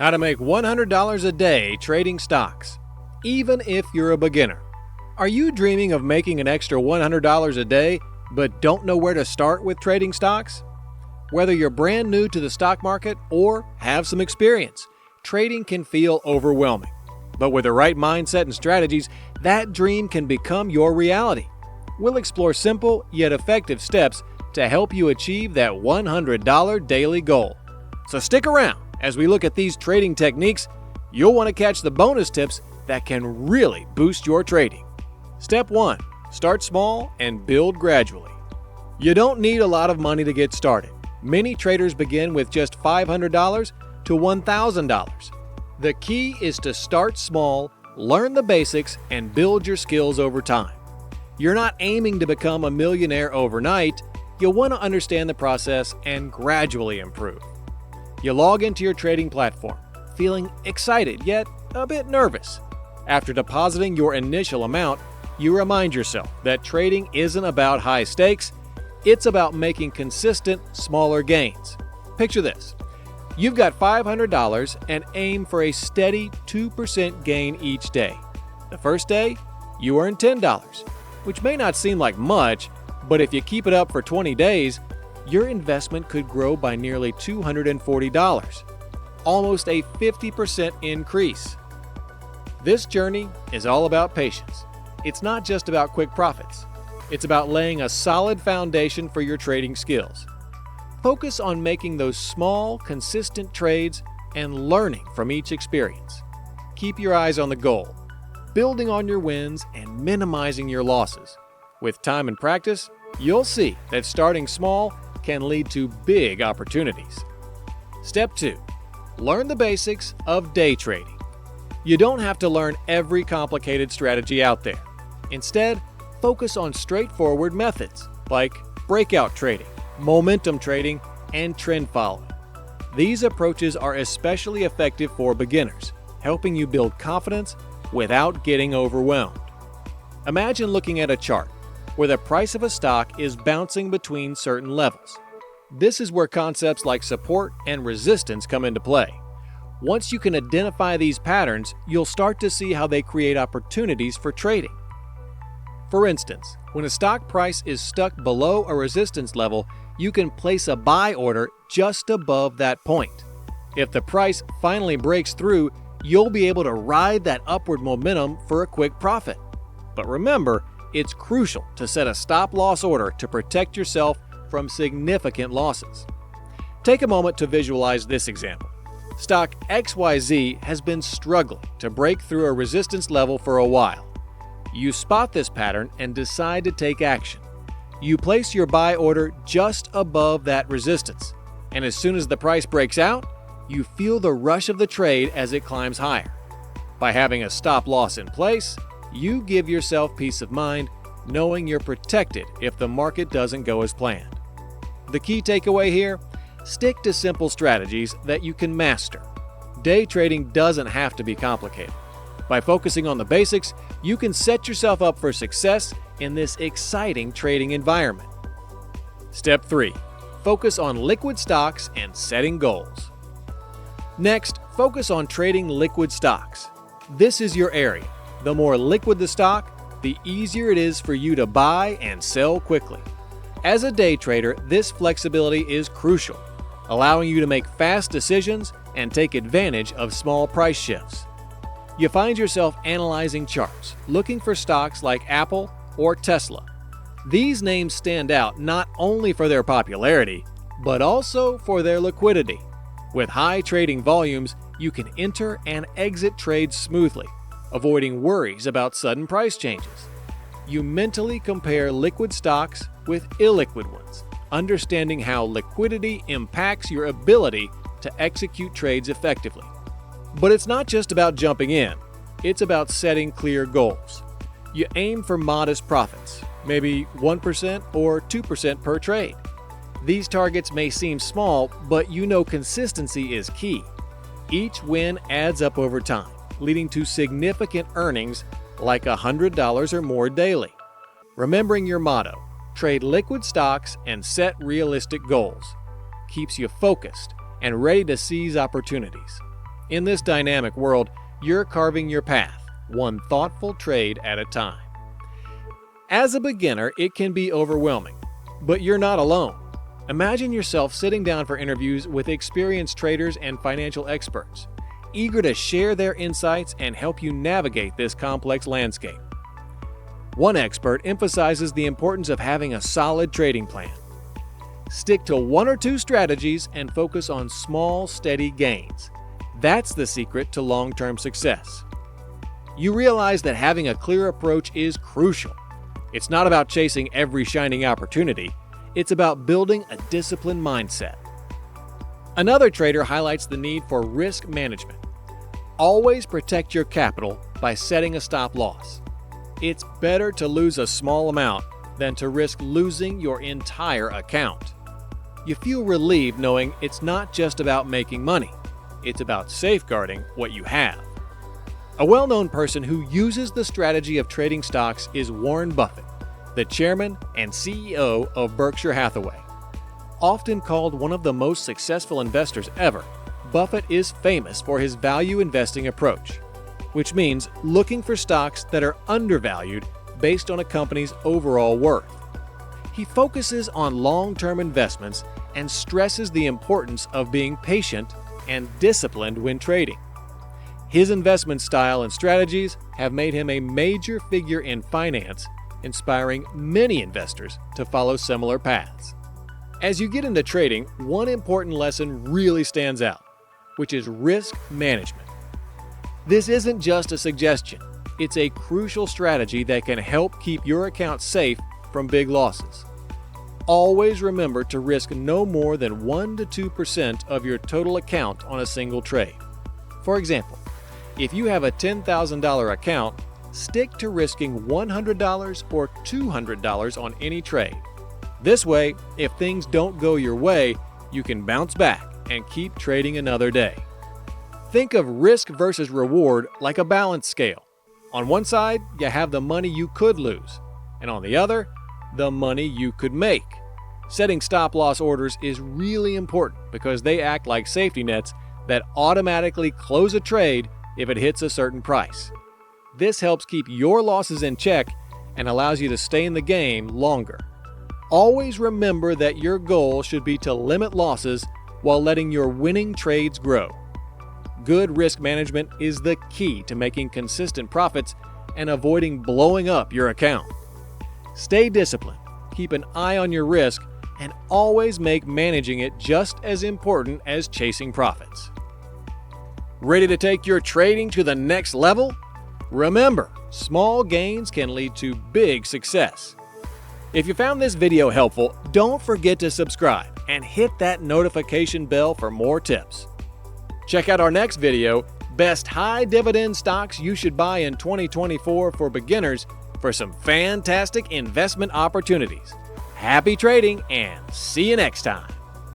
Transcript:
How to make $100 a day trading stocks, even if you're a beginner. Are you dreaming of making an extra $100 a day, but don't know where to start with trading stocks? Whether you're brand new to the stock market or have some experience, trading can feel overwhelming. But with the right mindset and strategies, that dream can become your reality. We'll explore simple yet effective steps to help you achieve that $100 daily goal. So stick around as we look at these trading techniques. You'll want to catch the bonus tips that can really boost your trading. Step 1. Start small and build gradually. You don't need a lot of money to get started. Many traders begin with just $500 to $1,000. The key is to start small, learn the basics, and build your skills over time. You're not aiming to become a millionaire overnight. You'll want to understand the process and gradually improve. You log into your trading platform, feeling excited yet a bit nervous. After depositing your initial amount, you remind yourself that trading isn't about high stakes, it's about making consistent, smaller gains. Picture this. You've got $500 and aim for a steady 2% gain each day. The first day, you earn $10, which may not seem like much, but if you keep it up for 20 days, your investment could grow by nearly $240, almost a 50% increase. This journey is all about patience. It's not just about quick profits. It's about laying a solid foundation for your trading skills. Focus on making those small, consistent trades and learning from each experience. Keep your eyes on the goal, building on your wins and minimizing your losses. With time and practice, you'll see that starting small can lead to big opportunities. Step 2. Learn the basics of day trading. You don't have to learn every complicated strategy out there. Instead, focus on straightforward methods like breakout trading, momentum trading, and trend following. These approaches are especially effective for beginners, helping you build confidence without getting overwhelmed. Imagine looking at a chart where the price of a stock is bouncing between certain levels. This is where concepts like support and resistance come into play. Once you can identify these patterns, you'll start to see how they create opportunities for trading. For instance, when a stock price is stuck below a resistance level, you can place a buy order just above that point. If the price finally breaks through, you'll be able to ride that upward momentum for a quick profit. But remember, it's crucial to set a stop-loss order to protect yourself from significant losses. Take a moment to visualize this example. Stock XYZ has been struggling to break through a resistance level for a while. You spot this pattern and decide to take action. You place your buy order just above that resistance, and as soon as the price breaks out, you feel the rush of the trade as it climbs higher. By having a stop-loss in place, you give yourself peace of mind, knowing you're protected if the market doesn't go as planned. The key takeaway here? Stick to simple strategies that you can master. Day trading doesn't have to be complicated. By focusing on the basics, you can set yourself up for success in this exciting trading environment. Step 3. Focus on liquid stocks and setting goals. Next, focus on trading liquid stocks. This is your area. The more liquid the stock, the easier it is for you to buy and sell quickly. As a day trader, this flexibility is crucial, allowing you to make fast decisions and take advantage of small price shifts. You find yourself analyzing charts, looking for stocks like Apple or Tesla. These names stand out not only for their popularity, but also for their liquidity. With high trading volumes, you can enter and exit trades smoothly, avoiding worries about sudden price changes. You mentally compare liquid stocks with illiquid ones, understanding how liquidity impacts your ability to execute trades effectively. But it's not just about jumping in, it's about setting clear goals. You aim for modest profits, maybe 1% or 2% per trade. These targets may seem small, but you know consistency is key. Each win adds up over time, leading to significant earnings like $100 or more daily. Remembering your motto, trade liquid stocks and set realistic goals, keeps you focused and ready to seize opportunities. In this dynamic world, you're carving your path, one thoughtful trade at a time. As a beginner, it can be overwhelming, but you're not alone. Imagine yourself sitting down for interviews with experienced traders and financial experts, eager to share their insights and help you navigate this complex landscape. One expert emphasizes the importance of having a solid trading plan. Stick to one or two strategies and focus on small, steady gains. That's the secret to long-term success. You realize that having a clear approach is crucial. It's not about chasing every shining opportunity. It's about building a disciplined mindset. Another trader highlights the need for risk management. Always protect your capital by setting a stop loss. It's better to lose a small amount than to risk losing your entire account. You feel relieved knowing it's not just about making money. It's about safeguarding what you have. A well-known person who uses the strategy of trading stocks is Warren Buffett, the chairman and CEO of Berkshire Hathaway. Often called one of the most successful investors ever, Buffett is famous for his value investing approach, which means looking for stocks that are undervalued based on a company's overall worth. He focuses on long-term investments and stresses the importance of being patient and disciplined when trading. His investment style and strategies have made him a major figure in finance, inspiring many investors to follow similar paths. As you get into trading, one important lesson really stands out, which is risk management. This isn't just a suggestion, it's a crucial strategy that can help keep your account safe from big losses. Always remember to risk no more than 1 to 2% of your total account on a single trade. For example, if you have a $10,000 account, stick to risking $100 or $200 on any trade. This way, if things don't go your way, you can bounce back and keep trading another day. Think of risk versus reward like a balance scale. On one side, you have the money you could lose, and on the other, the money you could make. Setting stop-loss orders is really important because they act like safety nets that automatically close a trade if it hits a certain price. This helps keep your losses in check and allows you to stay in the game longer. Always remember that your goal should be to limit losses while letting your winning trades grow. Good risk management is the key to making consistent profits and avoiding blowing up your account. Stay disciplined, keep an eye on your risk, and always make managing it just as important as chasing profits. Ready to take your trading to the next level? Remember, small gains can lead to big success. If you found this video helpful, don't forget to subscribe and hit that notification bell for more tips. Check out our next video, Best High Dividend Stocks You Should Buy in 2024 for Beginners, for some fantastic investment opportunities. Happy trading and see you next time.